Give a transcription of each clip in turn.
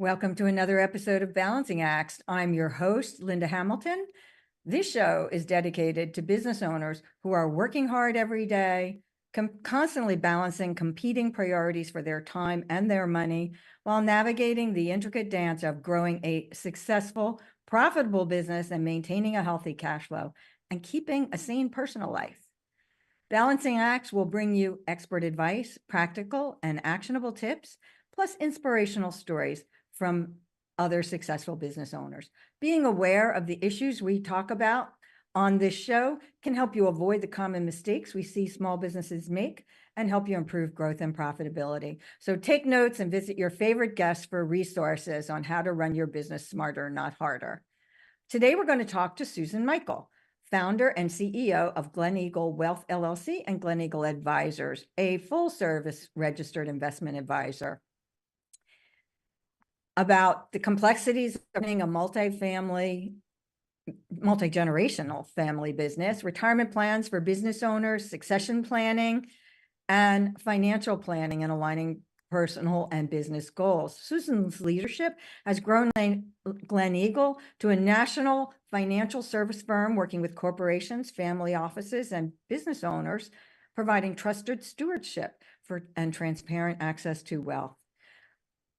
Welcome to another episode of Balancing Acts. I'm your host, Linda Hamilton. This show is dedicated to business owners who are working hard every day, constantly balancing competing priorities for their time and their money while navigating the intricate dance of growing a successful, profitable business and maintaining a healthy cash flow and keeping a sane personal life. Balancing Acts will bring you expert advice, practical and actionable tips, plus inspirational stories from other successful business owners. Being aware of the issues we talk about on this show can help you avoid the common mistakes we see small businesses make and help you improve growth and profitability. So take notes and visit your favorite guests for resources on how to run your business smarter, not harder. Today, we're going to talk to Susan Michel, founder and CEO of Glen Wealth LLC and Glen Advisors, a full-service registered investment advisor, about the complexities of running a multi-generational family business, retirement plans for business owners, succession planning, and financial planning and aligning personal and business goals. Susan's leadership has grown Glen Eagle to a national financial service firm working with corporations, family offices, and business owners, providing trusted stewardship and transparent access to wealth.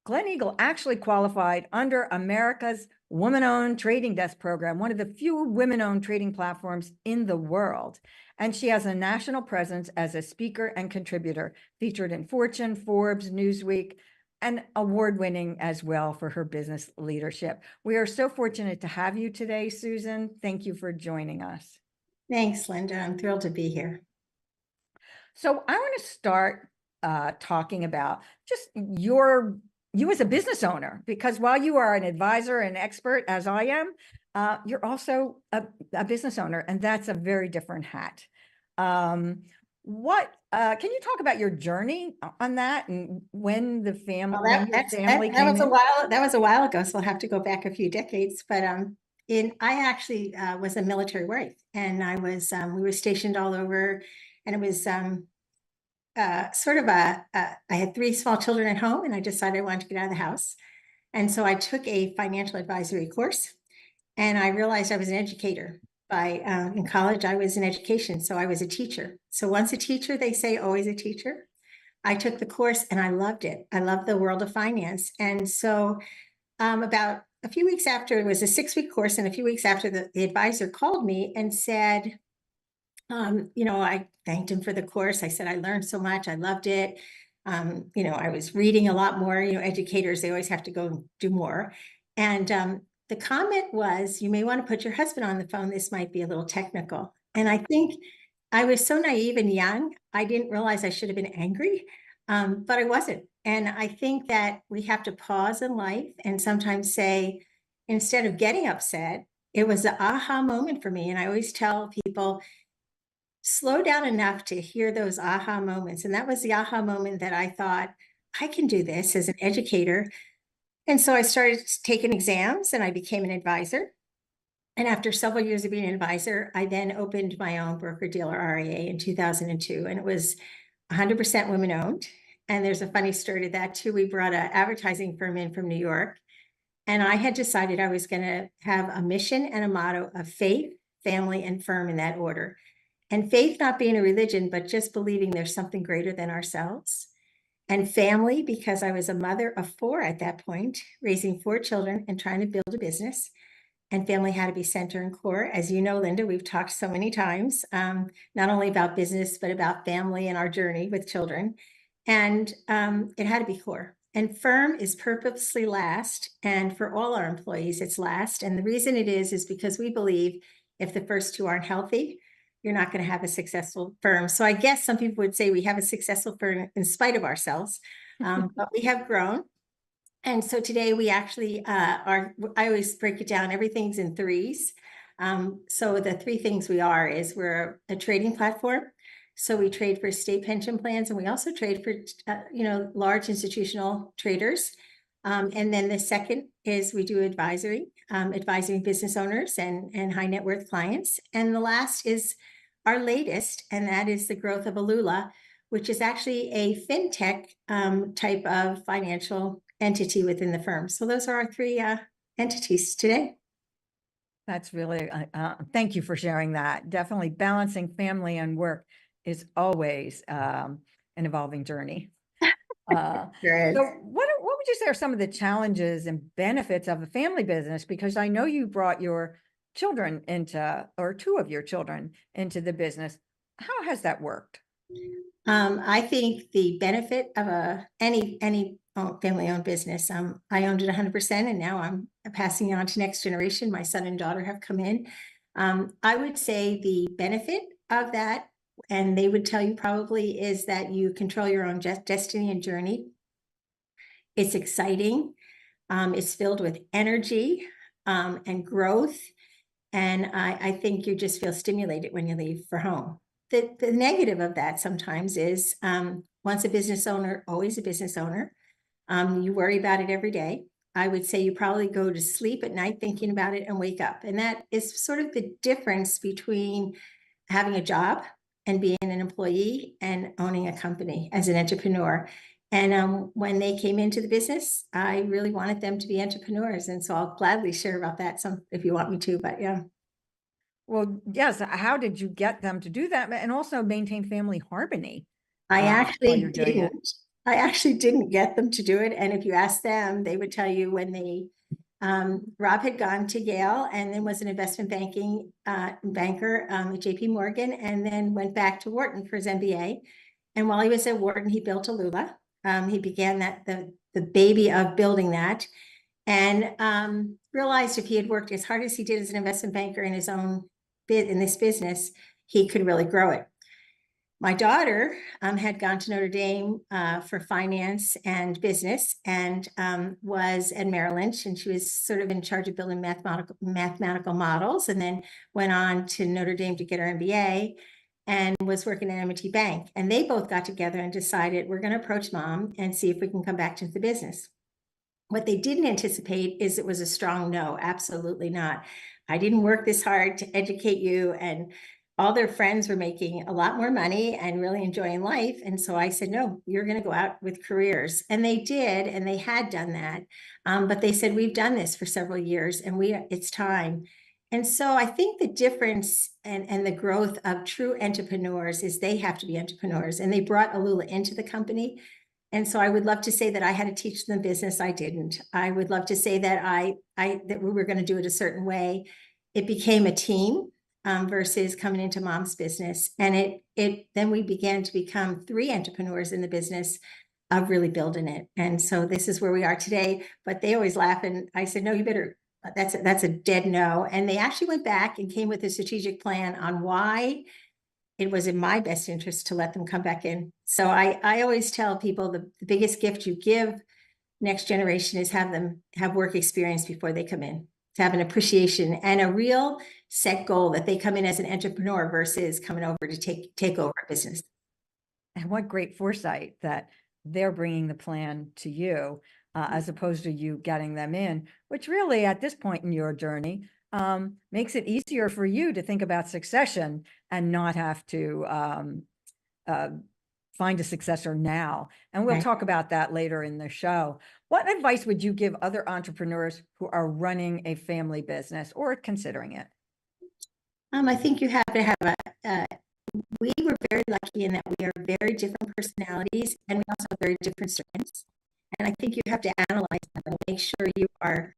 Glen Eagle actually qualified under America's Women-Owned Trading Desk program, one of the few women-owned trading platforms in the world. And she has a national presence as a speaker and contributor, featured in Fortune, Forbes, Newsweek, and award-winning as well for her business leadership. We are so fortunate to have you today, Susan. Thank you for joining us. Thanks, Linda. I'm thrilled to be here. So I want to start talking about just you as a business owner, because while you are an advisor and expert, as I am, you're also a business owner, and that's a very different hat. Can you talk about your journey on that and when the family, that was a while ago, so I'll have to go back a few decades. But I actually was a military wife, and I was we were stationed all over, and it was I had 3 small children at home, and I decided I wanted to get out of the house. And so I took a financial advisory course, and I realized I was an educator. In college, I was in education, so I was a teacher. So once a teacher, they say always a teacher. I took the course and I loved it. I loved the world of finance. And so about a few weeks after, it was a 6-week course, and a few weeks after, the advisor called me and said, I thanked him for the course. I said, I learned so much. I loved it. I was reading a lot more. Educators, they always have to go and do more. And the comment was, you may want to put your husband on the phone. This might be a little technical. And I think I was so naive and young, I didn't realize I should have been angry, but I wasn't. And I think that we have to pause in life and sometimes say, instead of getting upset, it was the aha moment for me. And I always tell people, slow down enough to hear those aha moments. And that was the aha moment that I thought, I can do this as an educator. And so I started taking exams and I became an advisor. And after several years of being an advisor, I then opened my own broker-dealer RIA in 2002. And it was 100% women-owned. And there's a funny story to that too. We brought an advertising firm in from New York. And I had decided I was going to have a mission and a motto of faith, family, and firm in that order. And faith not being a religion, but just believing there's something greater than ourselves. And family, because I was a mother of 4 at that point, raising 4 children and trying to build a business. And family had to be center and core. As you know, Linda, we've talked so many times, not only about business, but about family and our journey with children. And it had to be core. And firm is purposely last. And for all our employees, it's last. And the reason it is because we believe if the first 2 aren't healthy, you're not going to have a successful firm. So I guess some people would say we have a successful firm in spite of ourselves, but we have grown. And so today we actually I always break it down, everything's in 3s. So the 3 things we are is we're a trading platform. So we trade for state pension plans, and we also trade for, large institutional traders. And then the second is we do advisory, advising business owners and high net worth clients. And the last is our latest, and that is the growth of Alula, which is actually a fintech type of financial entity within the firm. So those are our three entities today. That's really, thank you for sharing that. Definitely balancing family and work is always an evolving journey. Sure is. So what would you say are some of the challenges and benefits of a family business? Because I know you brought your children into, or two of your children into the business. How has that worked? I think the benefit of any family-owned business, I owned it 100%, and now I'm passing it on to next generation. My son and daughter have come in. I would say the benefit of that, and they would tell you probably, is that you control your own destiny and journey. It's exciting. It's filled with energy and growth. And I think you just feel stimulated when you leave for home. The negative of that sometimes is once a business owner, always a business owner. You worry about it every day. I would say you probably go to sleep at night thinking about it and wake up. And that is sort of the difference between having a job and being an employee and owning a company as an entrepreneur. And when they came into the business, I really wanted them to be entrepreneurs. And so I'll gladly share about that some if you want me to, but yeah. Well, yes. How did you get them to do that and also maintain family harmony I while actually you're doing it? didn't. I actually didn't get them to do it. And if you ask them, they would tell you when they, Rob had gone to Yale and then was an investment banking banker at JP Morgan, and then went back to Wharton for his MBA. And while he was at Wharton, he built Alula. He began the baby of building that, and realized if he had worked as hard as he did as an investment banker in his own in this business, he could really grow it. My daughter had gone to Notre Dame for finance and business, and was at Merrill Lynch, and she was sort of in charge of building mathematical models, and then went on to Notre Dame to get her MBA and was working at M&T Bank. And they both got together and decided, we're going to approach mom and see if we can come back to the business. What they didn't anticipate is it was a strong no, absolutely not. I didn't work this hard to educate you, and all their friends were making a lot more money and really enjoying life. And so I said, no, you're going to go out with careers. And they did, and they had done that. But they said, we've done this for several years and it's time. And so I think the difference and the growth of true entrepreneurs is they have to be entrepreneurs. And they brought Alula into the company. And so I would love to say that I had to teach them business. I didn't. I would love to say that that we were going to do it a certain way. It became a team. Versus coming into mom's business. And then we began to become three entrepreneurs in the business of really building it. And so this is where we are today, but they always laugh. And I said, no, you better, that's a dead no. And they actually went back and came with a strategic plan on why it was in my best interest to let them come back in. So I always tell people the biggest gift you give next generation is have them have work experience before they come in, to have an appreciation and a real set goal that they come in as an entrepreneur versus coming over to take over a business. And what great foresight that they're bringing the plan to you, as opposed to you getting them in, which really at this point in your journey makes it easier for you to think about succession and not have to find a successor now. And we'll talk about that later in the show. What advice would you give other entrepreneurs who are running a family business or considering it? I think you have to have we were very lucky in that we are very different personalities, and we also have very different strengths. And I think you have to analyze them and make sure you are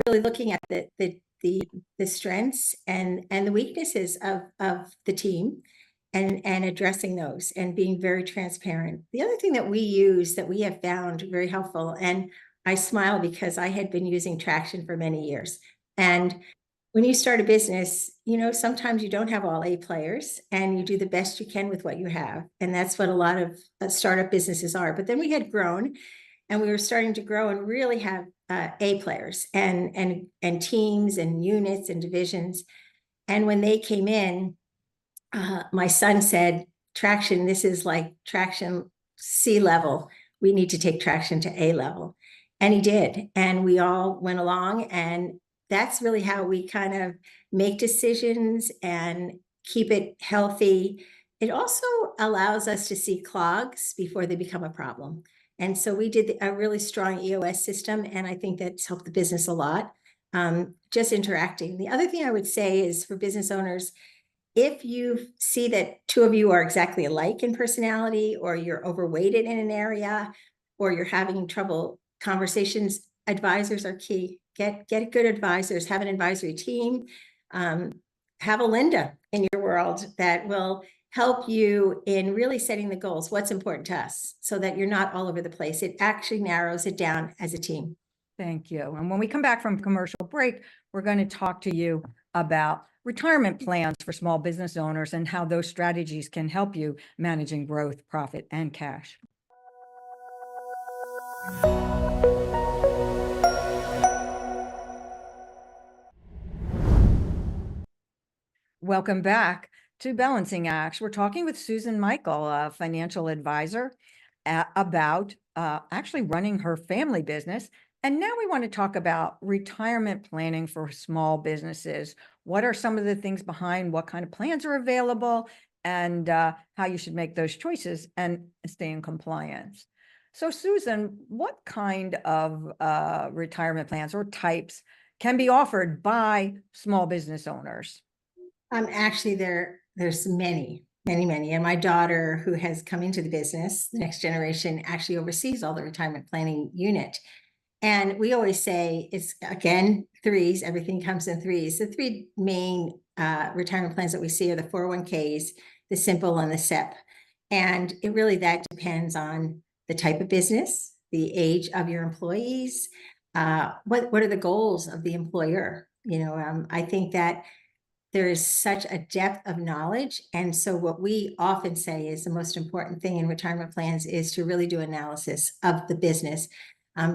really looking at the strengths and the weaknesses of the team, and addressing those and being very transparent. The other thing that we use that we have found very helpful, and I smile because I had been using Traction for many years. And when you start a business, sometimes you don't have all A players, and you do the best you can with what you have. And that's what a lot of startup businesses are. But then we had grown, and we were starting to grow and really have A players and teams and units and divisions. And when they came in, my son said, Traction, this is like Traction C level. We need to take Traction to A level. And he did. And we all went along, and that's really how we kind of make decisions and keep it healthy. It also allows us to see clogs before they become a problem. And so we did a really strong EOS system, and I think that's helped the business a lot. Just interacting. The other thing I would say is for business owners, if you see that two of you are exactly alike in personality, or you're overweighted in an area, or you're having trouble conversations, advisors are key. Get good advisors, have an advisory team, have a Linda in your world that will help you in really setting the goals, what's important to us, so that you're not all over the place. It actually narrows it down as a team. Thank you. And when we come back from commercial break, we're going to talk to you about retirement plans for small business owners and how those strategies can help you managing growth, profit, and cash. Welcome back to Balancing Acts. We're talking with Susan Michel, a financial advisor, about actually running her family business. And now we want to talk about retirement planning for small businesses. What are some of the things behind what kind of plans are available, and how you should make those choices and stay in compliance? So Susan, what kind of retirement plans or types can be offered by small business owners? Actually, there's many. And my daughter, who has come into the business, the next generation, actually oversees all the retirement planning unit. And we always say it's, again, threes. Everything comes in threes. The three main retirement plans that we see are the 401ks, the simple, and the SEP. And it really, that depends on the type of business, the age of your employees, what are the goals of the employer. I think that there is such a depth of knowledge. And so what we often say is the most important thing in retirement plans is to really do analysis of the business.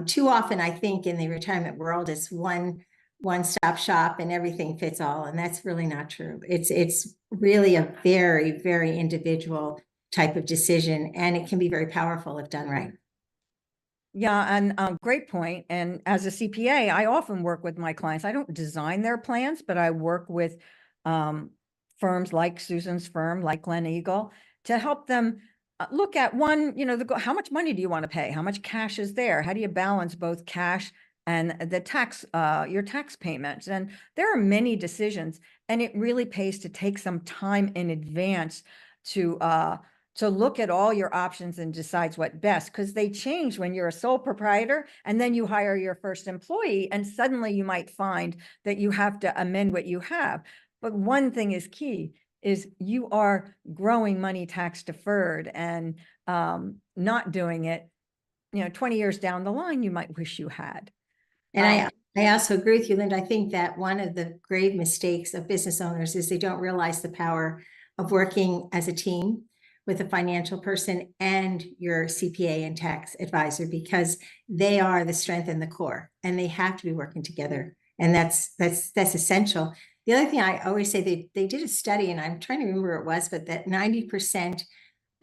Too often, I think in the retirement world, it's one-stop shop and everything fits all. And that's really not true. It's really a very, very individual type of decision, and it can be very powerful if done right. Yeah, and great point. And as a CPA, I often work with my clients. I don't design their plans, but I work with firms like Susan's firm, like Glen Eagle, to help them look at one, how much money do you want to pay? How much cash is there? How do you balance both cash and the tax, your tax payments? And there are many decisions, and it really pays to take some time in advance to look at all your options and decides what best, because they change when you're a sole proprietor and then you hire your first employee, and suddenly you might find that you have to amend what you have. But one thing is key, is you are growing money tax deferred, and not doing it, 20 years down the line, you might wish you had. And I also agree with you, Linda. I think that one of the grave mistakes of business owners is they don't realize the power of working as a team with a financial person and your CPA and tax advisor, because they are the strength and the core, and they have to be working together. And that's essential. The other thing I always say, they did a study, and I'm trying to remember where it was, but that 90%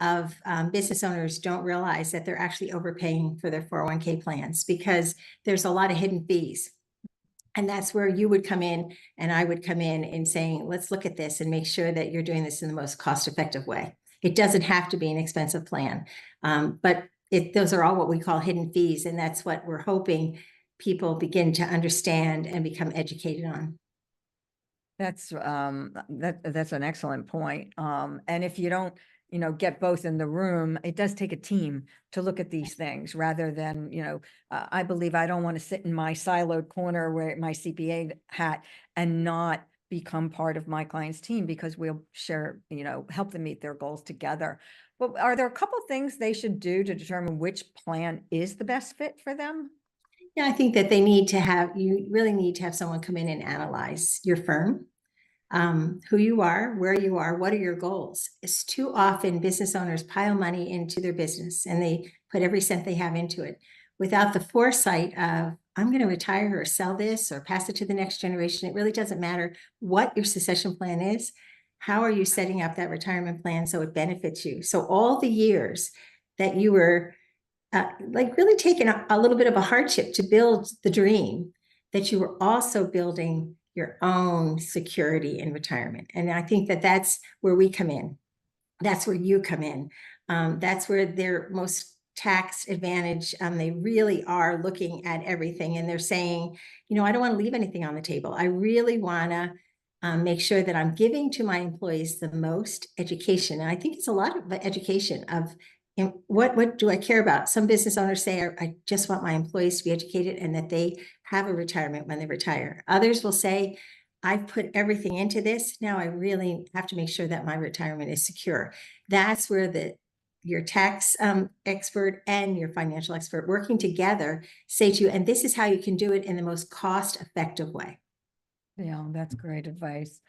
of business owners don't realize that they're actually overpaying for their 401k plans, because there's a lot of hidden fees. And that's where you would come in and I would come in saying, let's look at this and make sure that you're doing this in the most cost-effective way. It doesn't have to be an expensive plan, but those are all what we call hidden fees. And that's what we're hoping people begin to understand and become educated on. That's that's an excellent point. And if you don't, get both in the room, it does take a team to look at these things, rather than, I believe I don't want to sit in my siloed corner where my CPA hat and not become part of my client's team, because we'll share, help them meet their goals together. But are there a couple of things they should do to determine which plan is the best fit for them? Yeah, I think that you really need to have someone come in and analyze your firm, who you are, where you are, what are your goals. It's too often business owners pile money into their business and they put every cent they have into it without the foresight of, I'm going to retire or sell this or pass it to the next generation. It really doesn't matter what your succession plan is. How are you setting up that retirement plan so it benefits you? So all the years that you were really taking a little bit of a hardship to build the dream, that you were also building your own security in retirement. And I think that that's where we come in. That's where you come in. That's where they're most tax advantage. They really are looking at everything, and they're saying, I don't want to leave anything on the table. I really want to make sure that I'm giving to my employees the most education. And I think it's a lot of education of what do I care about? Some business owners say, I just want my employees to be educated and that they have a retirement when they retire. Others will say, I've put everything into this. Now I really have to make sure that my retirement is secure. That's where your tax expert and your financial expert working together say to you, and this is how you can do it in the most cost-effective way. Yeah, that's great advice.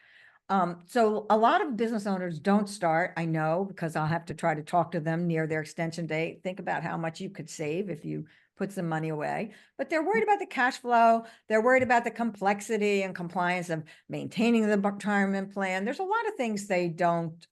So a lot of business owners don't start, I know, because I'll have to try to talk to them near their extension date. Think about how much you could save if you put some money away, but they're worried about the cash flow. They're worried about the complexity and compliance of maintaining the retirement plan. There's a lot of things they don't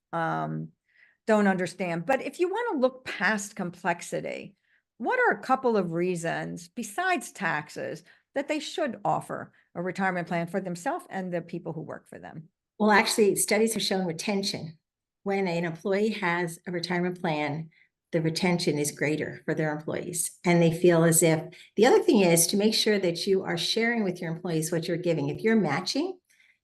understand. But if you want to look past complexity, what are a couple of reasons besides taxes that they should offer a retirement plan for themselves and the people who work for them? Well, actually, studies have shown retention. When an employee has a retirement plan, the retention is greater for their employees. And they feel as if the other thing is to make sure that you are sharing with your employees what you're giving. If you're matching,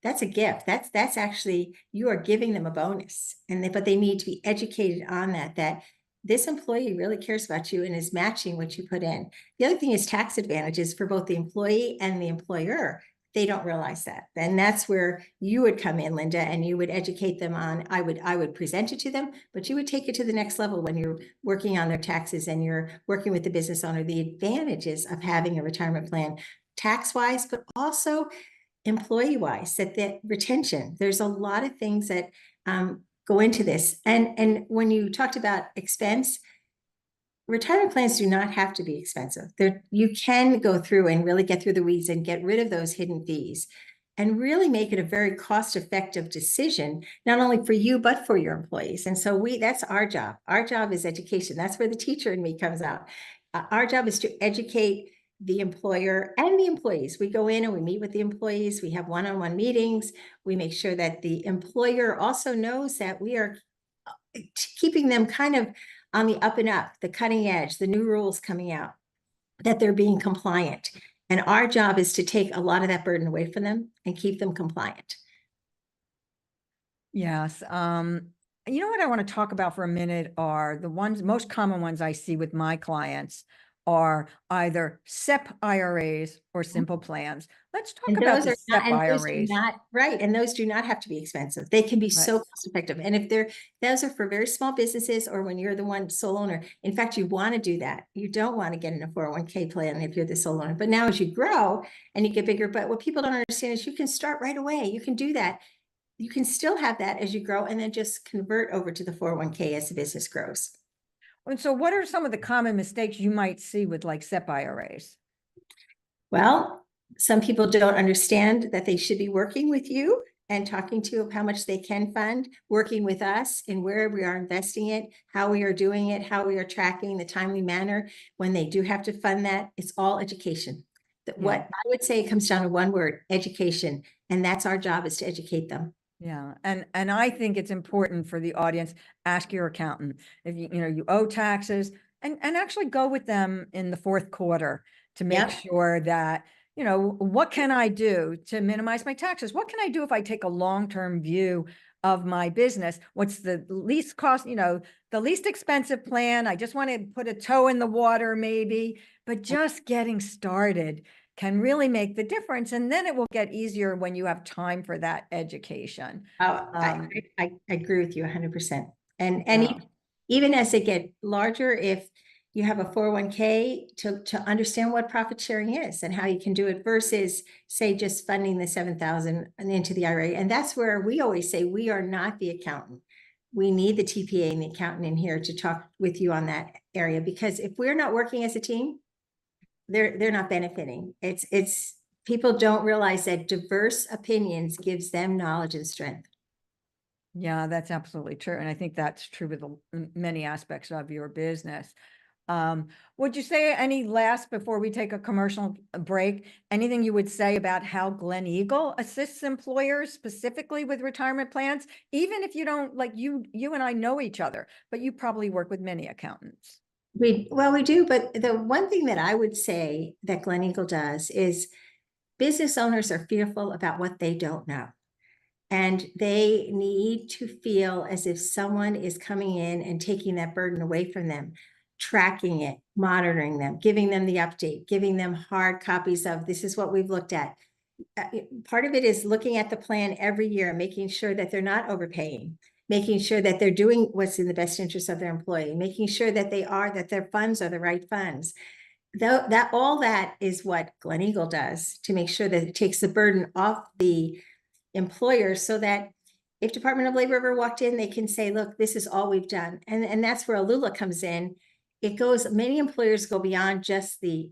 that's a gift. That's actually, you are giving them a bonus. But they need to be educated on that this employee really cares about you and is matching what you put in. The other thing is tax advantages for both the employee and the employer. They don't realize that. And that's where you would come in, Linda, and you would educate them on, I would present it to them, but you would take it to the next level when you're working on their taxes and you're working with the business owner, the advantages of having a retirement plan tax-wise, but also employee-wise, that retention. There's a lot of things that go into this. And when you talked about expense, retirement plans do not have to be expensive. You can go through and really get through the weeds and get rid of those hidden fees and really make it a very cost-effective decision, not only for you, but for your employees. And so that's our job. Our job is education. That's where the teacher in me comes out. Our job is to educate the employer and the employees. We go in and we meet with the employees. We have one-on-one meetings. We make sure that the employer also knows that we are keeping them kind of on the up and up, the cutting edge, the new rules coming out, that they're being compliant. And our job is to take a lot of that burden away from them and keep them compliant. Yes. You know what I want to talk about for a minute are the most common ones I see with my clients are either SEP IRAs or simple plans. Let's talk about the SEP IRAs. Right. And those do not have to be expensive. They can be so cost effective. And if those are for very small businesses or when you're the one sole owner, in fact, you want to do that. You don't want to get in a 401k plan if you're the sole owner. But now as you grow and you get bigger, but what people don't understand is you can start right away. You can do that. You can still have that as you grow and then just convert over to the 401k as the business grows. And so what are some of the common mistakes you might see with like SEP IRAs? Well, some people don't understand that they should be working with you and talking to you of how much they can fund, working with us and where we are investing it, how we are doing it, how we are tracking the timely manner when they do have to fund that. It's all education. What I would say, it comes down to one word: education. And that's our job, is to educate them. Yeah. And I think it's important for the audience, ask your accountant if you owe taxes and actually go with them in the fourth quarter to make sure that, what can I do to minimize my taxes? What can I do if I take a long-term view of my business? What's the least cost, the least expensive plan? I just want to put a toe in the water maybe, but just getting started can really make the difference. And then it will get easier when you have time for that education. I agree with you 100%. And even as they get larger, if you have a 401k to understand what profit sharing is and how you can do it versus, say, just funding the 7,000 into the IRA. And that's where we always say we are not the accountant. We need the TPA and the accountant in here to talk with you on that area, because if we're not working as a team, they're not benefiting. It's people don't realize that diverse opinions gives them knowledge and strength. Yeah, that's absolutely true. And I think that's true with many aspects of your business. Would you say any last, before we take a commercial break, anything you would say about how Glen Eagle assists employers specifically with retirement plans? Even if you don't, like you and I know each other, but you probably work with many accountants. We do, but the one thing that I would say that Glen Eagle does is business owners are fearful about what they don't know. And they need to feel as if someone is coming in and taking that burden away from them, tracking it, monitoring them, giving them the update, giving them hard copies of this is what we've looked at. Part of it is looking at the plan every year, making sure that they're not overpaying, making sure that they're doing what's in the best interest of their employee, making sure that that their funds are the right funds. Though that all that is what Glen Eagle does to make sure that it takes the burden off the employer so that if Department of Labor ever walked in, they can say, look, this is all we've done. And that's where Alula comes in. It goes, many employers go beyond just the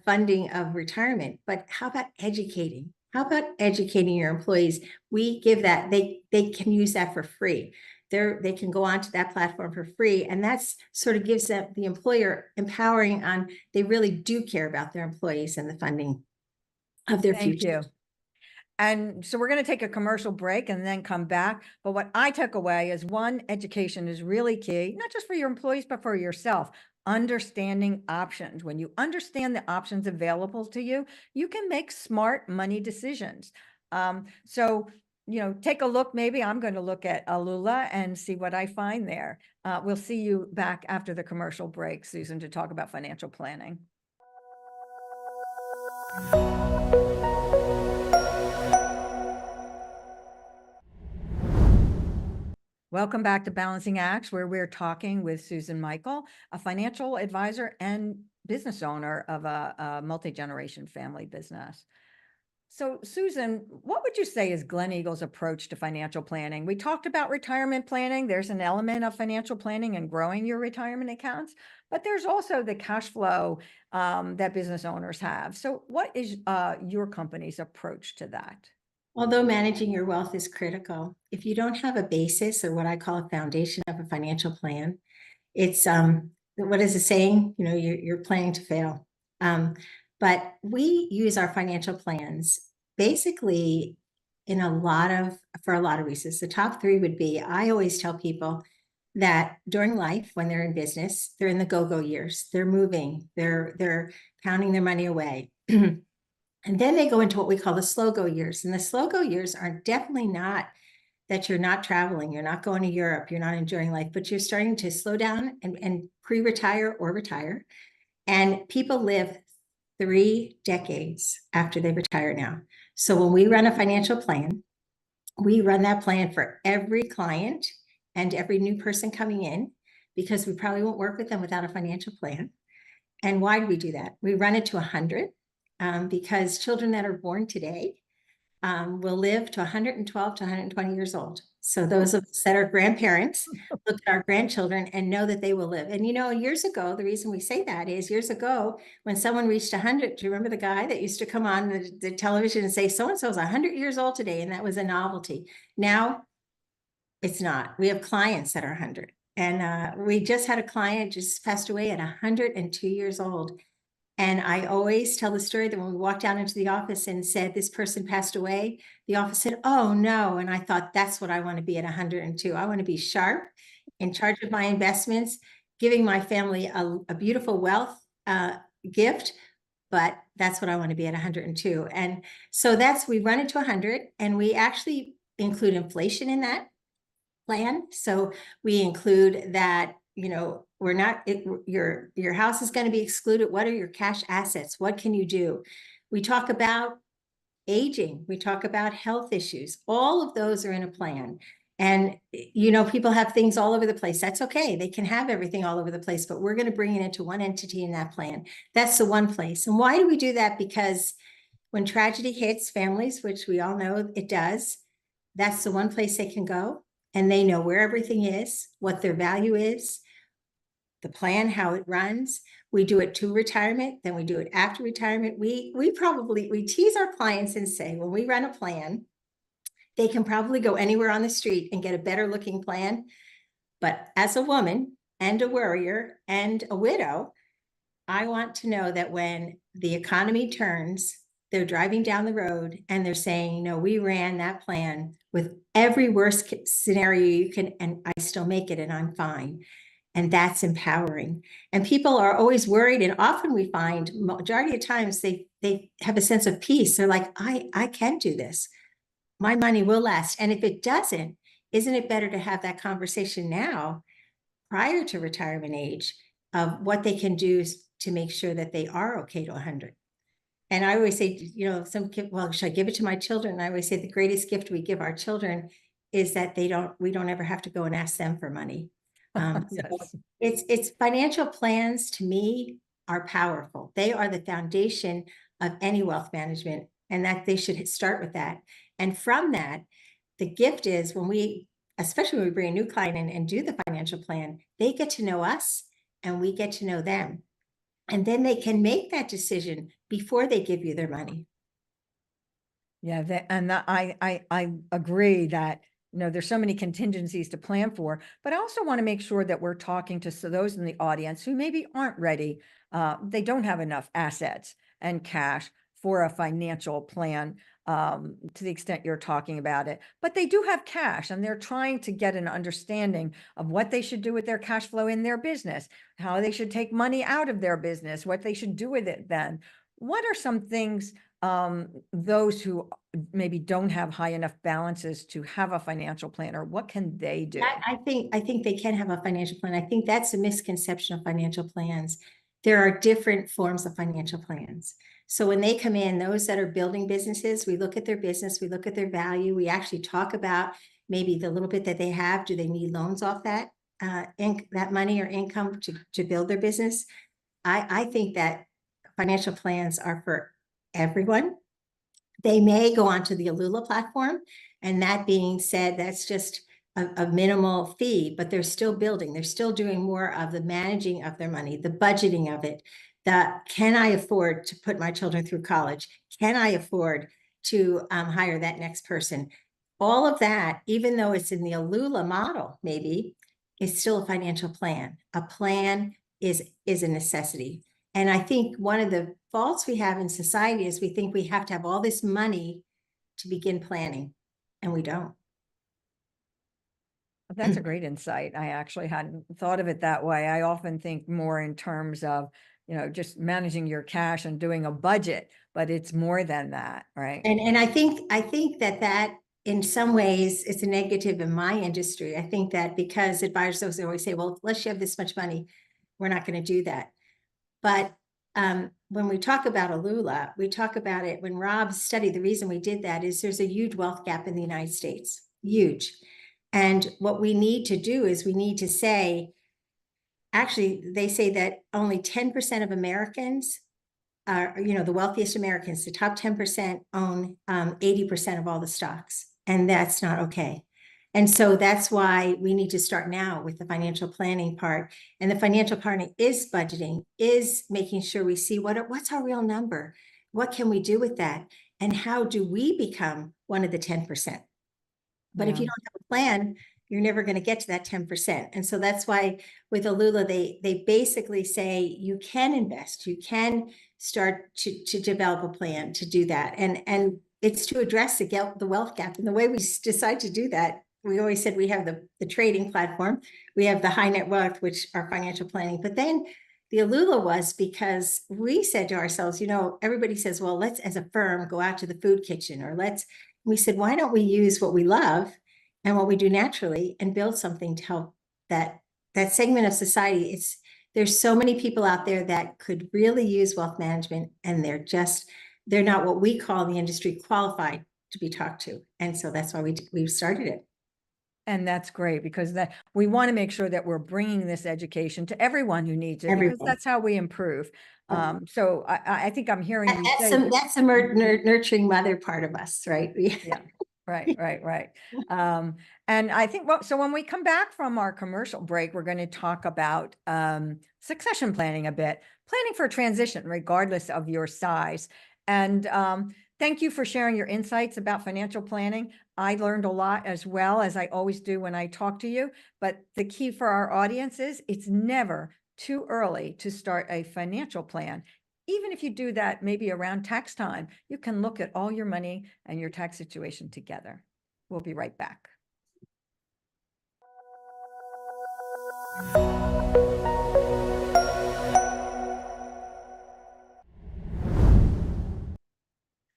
funding of retirement, but how about educating? How about educating your employees? We give that, they can use that for free. They can go onto that platform for free. And that's sort of gives them the employer empowering on, they really do care about their employees and the funding of their Thank future. you. And so we're going to take a commercial break and then come back. But what I took away is one, education is really key, not just for your employees, but for yourself. Understanding options. When you understand the options available to you, you can make smart money decisions. So, take a look. Maybe I'm going to look at Alula and see what I find there. We'll see you back after the commercial break, Susan, to talk about financial planning. Welcome back to Balancing Acts, where we're talking with Susan Michel, a financial advisor and business owner of a multi-generation family business. So, Susan, what would you say is Glen Eagle's approach to financial planning? We talked about retirement planning. There's an element of financial planning and growing your retirement accounts, but there's also the cash flow that business owners have. So what is your company's approach to that? Although managing your wealth is critical, if you don't have a basis or what I call a foundation of a financial plan, it's what is the saying? You're planning to fail. But we use our financial plans basically for a lot of reasons. The top three would be, I always tell people that during life, when they're in business, they're in the go-go years. They're moving, they're pounding their money away. And then they go into what we call the slow go years. And the slow go years are definitely not that you're not traveling, you're not going to Europe, you're not enjoying life, but you're starting to slow down and pre-retire or retire. And people live 3 decades after they retire now. So when we run a financial plan, we run that plan for every client and every new person coming in, because we probably won't work with them without a financial plan. And why do we do that? We run it to 100 because children that are born today will live to 112 to 120 years old. So those of us that are grandparents look at our grandchildren and know that they will live. And years ago, the reason we say that is years ago, when someone reached 100, do you remember the guy that used to come on the television and say, so-and-so is 100 years old today? And that was a novelty. Now it's not. We have clients that are 100. And we just had a client just passed away at 102 years old. And I always tell the story that when we walked down into the office and said, this person passed away, the office said, oh no. And I thought, that's what I want to be at 102. I want to be sharp, in charge of my investments, giving my family a beautiful wealth gift. But that's what I want to be at 102. And so we run it to 100, and we actually include inflation in that plan. So we include that, we're not, your house is going to be excluded. What are your cash assets? What can you do? We talk about aging. We talk about health issues. All of those are in a plan. And, people have things all over the place. That's okay. They can have everything all over the place, but we're going to bring it into one entity in that plan. That's the one place. And why do we do that? Because when tragedy hits families, which we all know it does, that's the one place they can go. And they know where everything is, what their value is, the plan, how it runs. We do it to retirement, then we do it after retirement. We tease our clients and say, when we run a plan, they can probably go anywhere on the street and get a better looking plan. But as a woman and a worrier and a widow, I want to know that when the economy turns, they're driving down the road and they're saying, no, we ran that plan with every worst scenario you can, and I still make it and I'm fine. And that's empowering. And people are always worried. And often we find majority of times they have a sense of peace. They're like, I can do this. My money will last. And if it doesn't, isn't it better to have that conversation now prior to retirement age of what they can do to make sure that they are okay to 100? And I always say, you know, some kid, well, should I give it to my children? And I always say the greatest gift we give our children is that we don't ever have to go and ask them for money. Yes. It's financial plans to me are powerful. They are the foundation of any wealth management, and that they should start with that. And from that, the gift is especially when we bring a new client in and do the financial plan, they get to know us and we get to know them. And then they can make that decision before they give you their money. Yeah, I agree that, you know, there's so many contingencies to plan for, but I also want to make sure that we're talking to those in the audience who maybe aren't ready. They don't have enough assets and cash for a financial plan, to the extent you're talking about it, but they do have cash and they're trying to get an understanding of what they should do with their cash flow in their business, how they should take money out of their business, what they should do with it then. What are some things those who maybe don't have high enough balances to have a financial planner, what can they do? I think they can have a financial plan. I think that's a misconception of financial plans. There are different forms of financial plans. So when they come in, those that are building businesses, we look at their business, we look at their value, we actually talk about maybe the little bit that they have. Do they need loans off that that money or income to build their business? I think that financial plans are for everyone. They may go onto the Alula platform, and that being said, that's just a minimal fee, but they're still building. They're still doing more of the managing of their money, the budgeting of it. Can I afford to put my children through college? Can I afford to hire that next person? All of that, even though it's in the Alula model, maybe, is still a financial plan. A plan is a necessity. And I think one of the faults we have in society is we think we have to have all this money to begin planning, and we don't. That's a great insight. I actually hadn't thought of it that way. I often think more in terms of, you know, just managing your cash and doing a budget, but it's more than that, right? And I think that in some ways it's a negative in my industry. I think that because advisors always say, well, unless you have this much money, we're not going to do that. But when we talk about Alula, we talk about it when Rob studied. The reason we did that is there's a huge wealth gap in the United States, huge. And what we need to do is we need to say, actually, they say that only 10% of Americans are, you know, the wealthiest Americans, the top 10% own 80% of all the stocks. And that's not okay. And so that's why we need to start now with the financial planning part. And the financial planning is budgeting, is making sure we see what's our real number? What can we do with that? And how do we become one of the 10%? But if you don't have a plan, you're never going to get to that 10%. And so that's why with Alula, they basically say you can invest, you can start to develop a plan to do that. And it's to address the wealth gap. And the way we decide to do that, we always said we have the trading platform, we have the high net worth, which are financial planning. But then the Alula was because we said to ourselves, you know, everybody says, well, let's as a firm go out to the food kitchen, or we said, why don't we use what we love and what we do naturally and build something to help that segment of society? There's so many people out there that could really use wealth management, and they're not what we call in the industry qualified to be talked to. And so that's why we started it. And that's great, because we want to make sure that we're bringing this education to everyone who needs it, because that's how we improve. So I think I'm hearing you say that's the nurturing mother part of us, right? Yeah. Right. And I think, well, so when we come back from our commercial break, we're going to talk about succession planning a bit, planning for transition, regardless of your size. And thank you for sharing your insights about financial planning. I learned a lot, as well as I always do when I talk to you. But the key for our audience is it's never too early to start a financial plan. Even if you do that maybe around tax time, you can look at all your money and your tax situation together. We'll be right back.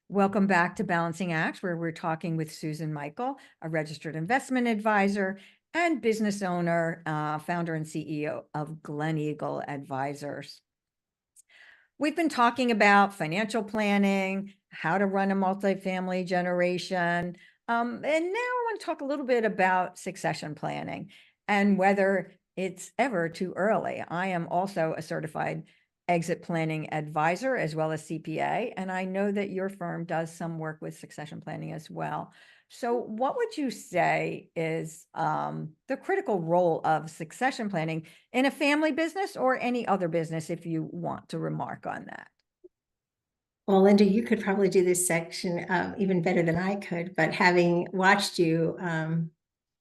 Welcome back to Balancing Acts, where we're talking with Susan Michel, a registered investment advisor and business owner, founder and CEO of Glen Advisors. We've been talking about financial planning, how to run a multifamily generation, and now I want to talk a little bit about succession planning and whether it's ever too early. I am also a certified exit planning advisor as well as CPA, and I know that your firm does some work with succession planning as well. So what would you say is the critical role of succession planning in a family business or any other business, if you want to remark on that? Well, Linda, you could probably do this section even better than I could, but having watched you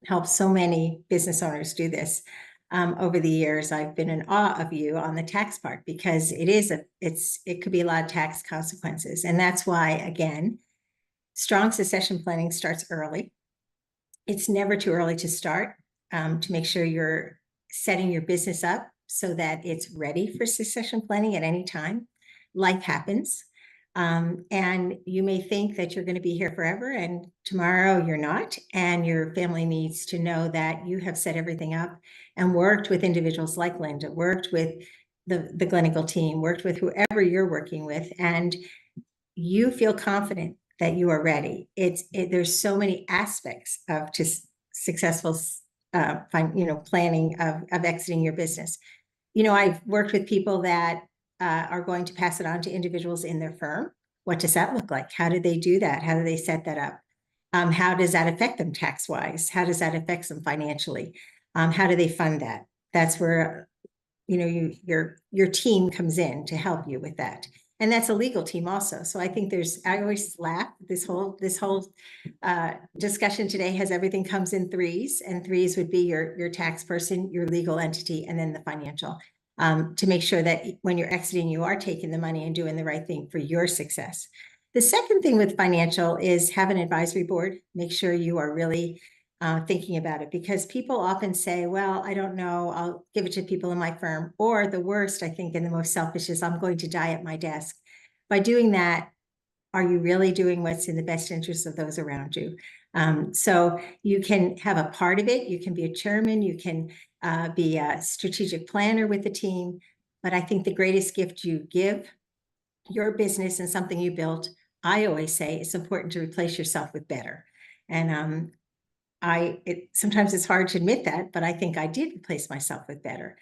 help so many business owners do this over the years, I've been in awe of you on the tax part, because it could be a lot of tax consequences. And that's why, again, strong succession planning starts early. It's never too early to start, to make sure you're setting your business up so that it's ready for succession planning at any time. Life happens. And you may think that you're going to be here forever, and tomorrow you're not. And your family needs to know that you have set everything up and worked with individuals like Linda, worked with the Glen team, worked with whoever you're working with, and you feel confident that you are ready. There's so many aspects of successful, planning of exiting your business. I've worked with people that are going to pass it on to individuals in their firm. What does that look like? How do they do that? How do they set that up? How does that affect them tax-wise? How does that affect them financially? How do they fund that? That's where your team comes in to help you with that. And that's a legal team also. So I think I always laugh, this whole discussion today has everything comes in threes, and threes would be your tax person, your legal entity, and then the financial, to make sure that when you're exiting, you are taking the money and doing the right thing for your success. The second thing with financial is have an advisory board. Make sure you are really thinking about it, because people often say, well, I don't know, I'll give it to people in my firm. Or the worst, I think, and the most selfish is, I'm going to die at my desk. By doing that, are you really doing what's in the best interest of those around you? So you can have a part of it. You can be a chairman. You can be a strategic planner with the team. But I think the greatest gift you give your business and something you built, I always say it's important to replace yourself with better. And sometimes it's hard to admit that, but I think I did replace myself with better.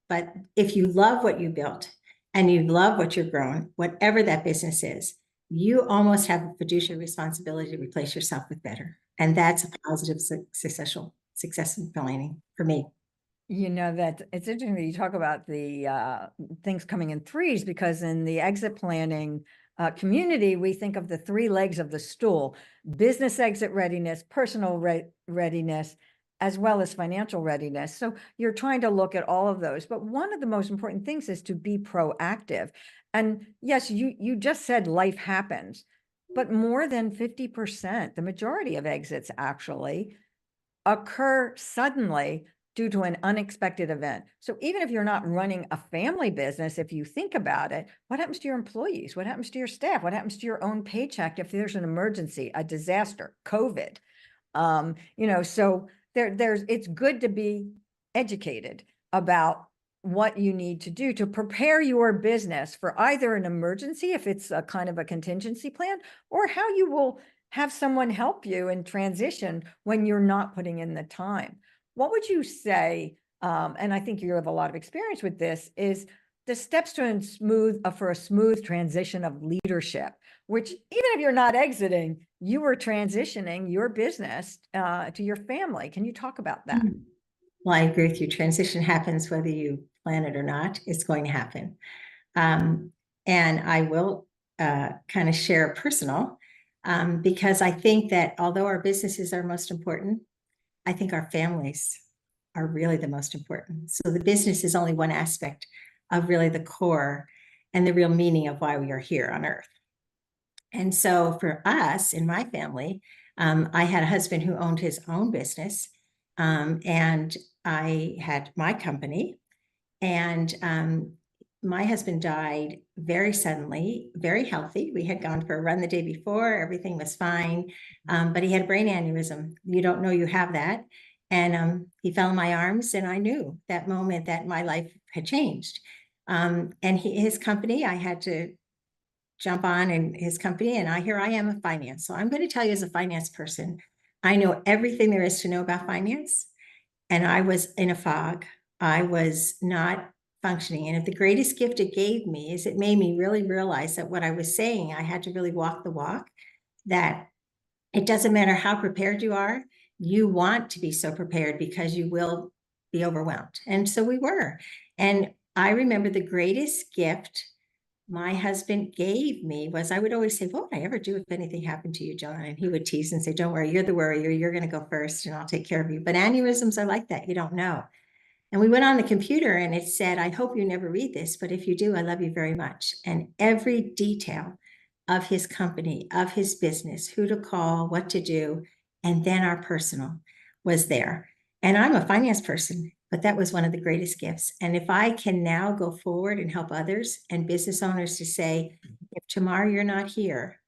But if you love what you built and you love what you've grown, whatever that business is, you almost have a fiduciary responsibility to replace yourself with better. And that's a positive success planning for me. That it's interesting that you talk about the things coming in threes, because in the exit planning community, we think of the three legs of the stool: business exit readiness, personal readiness, as well as financial readiness. So you're trying to look at all of those. But one of the most important things is to be proactive. And yes, you just said life happens, but more than 50%, the majority of exits actually occur suddenly due to an unexpected event. So even if you're not running a family business, if you think about it, what happens to your employees? What happens to your staff? What happens to your own paycheck if there's an emergency, a disaster, COVID? So it's good to be educated about what you need to do to prepare your business for either an emergency, if it's a kind of a contingency plan, or how you will have someone help you in transition when you're not putting in the time. What would you say, and I think you have a lot of experience with this, is the steps for a smooth transition of leadership, which, even if you're not exiting, you are transitioning your business to your family. Can you talk about that? Well, I agree with you. Transition happens whether you plan it or not. It's going to happen. And I will kind of share personal, because I think that although our businesses are most important, I think our families are really the most important. So the business is only one aspect of really the core and the real meaning of why we are here on earth. And so for us in my family, I had a husband who owned his own business, And I had my company, and my husband died very suddenly, very healthy. We had gone for a run the day before, everything was fine, but he had a brain aneurysm. You don't know you have that. And he fell in my arms, and I knew that moment that my life had changed. And his company, I had to jump on in his company, and here I am in finance. So I'm going to tell you, as a finance person, I know everything there is to know about finance, and I was in a fog. I was not functioning. And if the greatest gift it gave me is it made me really realize that what I was saying, I had to really walk the walk, that it doesn't matter how prepared you are, you want to be so prepared because you will be overwhelmed. And so we were. And I remember the greatest gift my husband gave me was, I would always say, what would I ever do if anything happened to you, John? And he would tease and say, don't worry, you're the worrier. You're going to go first and I'll take care of you. But aneurysms are like that. You don't know. And we went on the computer and it said, I hope you never read this, but if you do, I love you very much. And every detail of his company, of his business, who to call, what to do, and then our personal was there. And I'm a finance person, but that was one of the greatest gifts. And if I can now go forward and help others and business owners to say, if tomorrow you're not here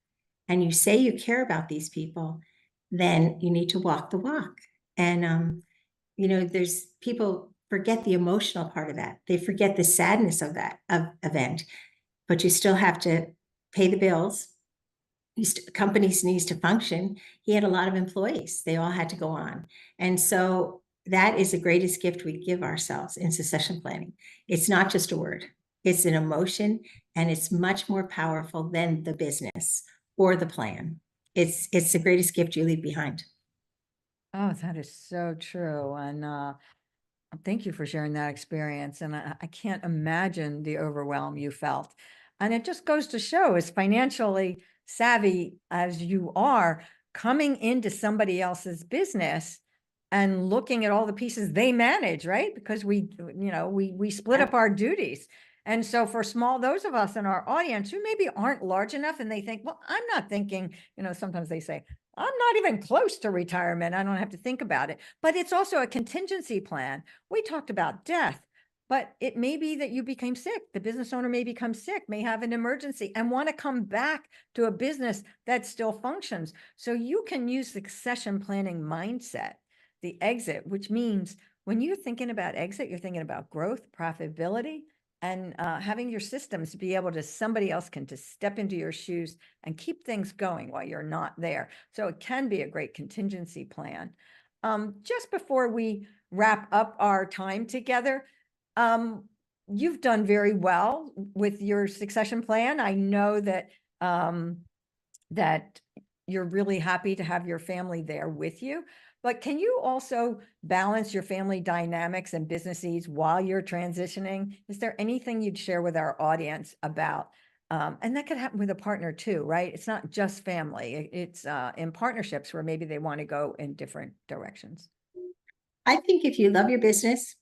and you say you care about these people, then you need to walk the walk. And, there's people forget the emotional part of that. They forget the sadness of that event, but you still have to pay the bills. Companies needs to function. He had a lot of employees. They all had to go on. And so that is the greatest gift we give ourselves in succession planning. It's not just a word. It's an emotion, and it's much more powerful than the business or the plan. It's the greatest gift you leave behind. Oh, that is so true. And thank you for sharing that experience. And I can't imagine the overwhelm you felt. And it just goes to show, as financially savvy as you are, coming into somebody else's business and looking at all the pieces they manage, right? Because we split up our duties. And so for those of us in our audience who maybe aren't large enough and they think, well, I'm not thinking, sometimes they say, I'm not even close to retirement. I don't have to think about it. But it's also a contingency plan. We talked about death, but it may be that you became sick. The business owner may become sick, may have an emergency, and want to come back to a business that still functions. So you can use succession planning mindset, the exit, which means when you're thinking about exit, you're thinking about growth, profitability, and having your systems be able to, somebody else can just step into your shoes and keep things going while you're not there. So it can be a great contingency plan. Just before we wrap up our time together, you've done very well with your succession plan. I know that that you're really happy to have your family there with you. But can you also balance your family dynamics and business needs while you're transitioning? Is there anything you'd share with our audience about, and that could happen with a partner too, right? It's not just family. It's in partnerships where maybe they want to go in different directions. I think if you love your business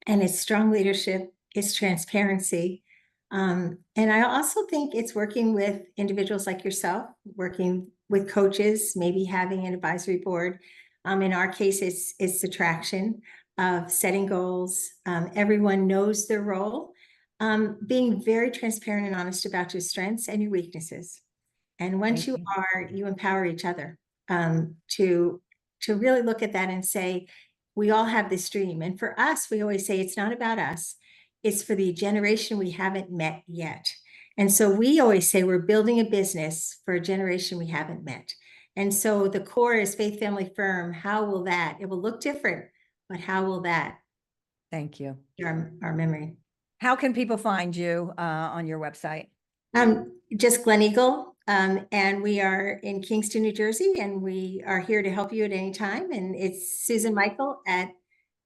and it's strong leadership, it's transparency. And I also think it's working with individuals like yourself, working with coaches, maybe having an advisory board. In our case, it's the traction of setting goals. Everyone knows their role, being very transparent and honest about your strengths and your weaknesses. And once you are, you empower each other to really look at that and say, we all have this dream. And for us, we always say it's not about us. It's for the generation we haven't met yet. And so we always say we're building a business for a generation we haven't met. And so the core is faith, family, firm. How will that? It will look different, but how will that? Thank you. Our memory. How can people find you on your website? Just Glen Eagle. And we are in Kingston, New Jersey, and we are here to help you at any time. And it's Susan Michel at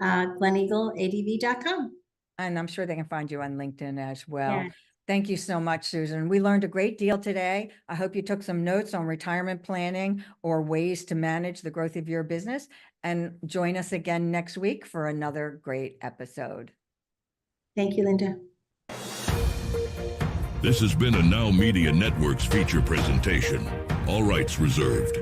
gleneagleadv.com. And I'm sure they can find you on LinkedIn as well. Yeah. Thank you so much, Susan. We learned a great deal today. I hope you took some notes on retirement planning or ways to manage the growth of your business. And join us again next week for another great episode. Thank you, Linda. This has been a Now Media Networks feature presentation. All rights reserved.